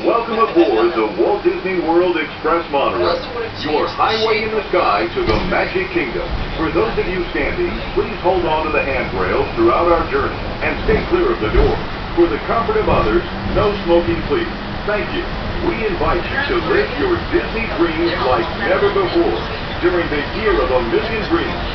Welcome aboard the Walt Disney World Express Monorail, your highway in the sky to the Magic Kingdom. For those of you standing, please hold on to the handrails throughout our journey and stay clear of the door. For the comfort of others, no smoking please. Thank you. We invite you to live your Disney dreams like never before during the Year of a Million Dreams,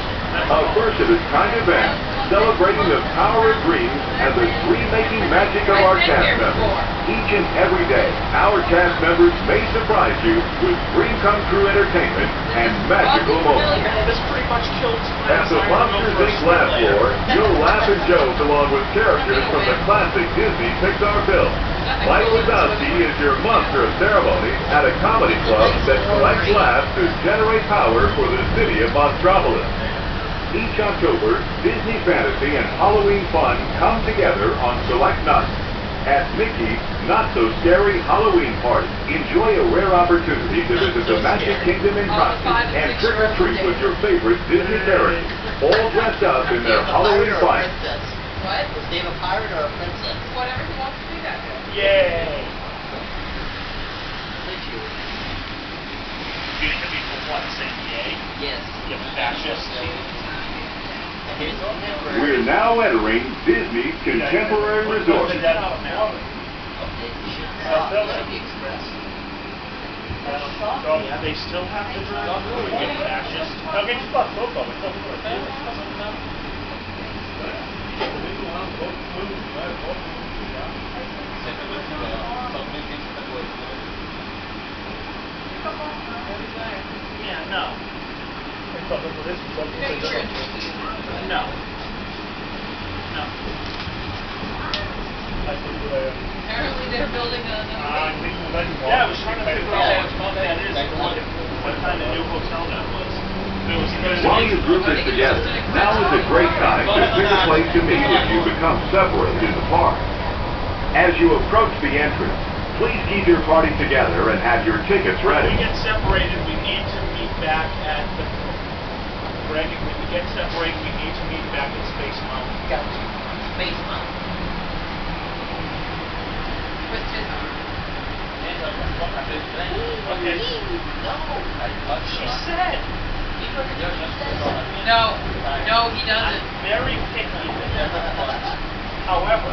a first-of-its-kind event celebrating the power of dreams and the dream-making magic of our cast members. Each and every day, our cast members may surprise you with dream-come-true entertainment and magical moments. At the Monsters Inc. lab floor, you'll laugh and joke along with characters from the classic Disney Pixar films. Mike Wazowski is your monster of ceremony at a comedy club that collects laughs to generate power for the city of Monstropolis. Each October, Disney Fantasy and Halloween fun come together on select nights. At Mickey's Not-So-Scary Halloween Party, enjoy a rare opportunity to visit the Magic Kingdom in costume and trick-or-treat with your favorite Disney characters, all dressed up in their Halloween fight. What? Was Dave a pirate or a princess? Whatever he wants to be that day. Yay! Thank you. You hit me for what, saying yay? Yes. You fascist. We're now entering Disney's Contemporary Resort. Express. They still have to drive through and get fascist. Okay, just fuck both of them. Yeah, no. No. No. Apparently they're building another. Yeah, I was trying to figure out what that is. What kind of new hotel that was. While your group is together, now is a great time to pick a place to meet if you become separated in the park. As you approach the entrance, please keep your party together and have your tickets ready. When we get separated, we need to meet back at the... Greg, when we get separated, we need to meet back at Space Mountain. Gotcha. Space Mountain. With his arm. Okay. No. She said. No, no, he doesn't. I'm very picky. However,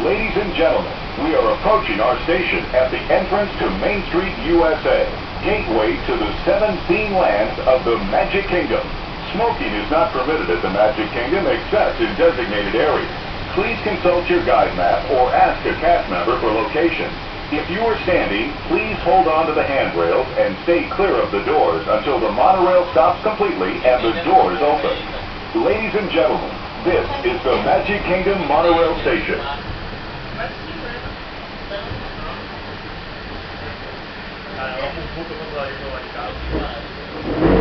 Ladies and gentlemen, we are approaching our station at the entrance to Main Street, USA, gateway to the 7 theme lands of the Magic Kingdom. Smoking is not permitted at the Magic Kingdom except in designated areas. Please consult your guide map or ask a cast member for location. If you are standing, please hold on to the handrails and stay clear of the doors until the monorail stops completely and the doors open. Ladies and gentlemen, this is the Magic Kingdom Monorail Station. vamos um pouco para lá,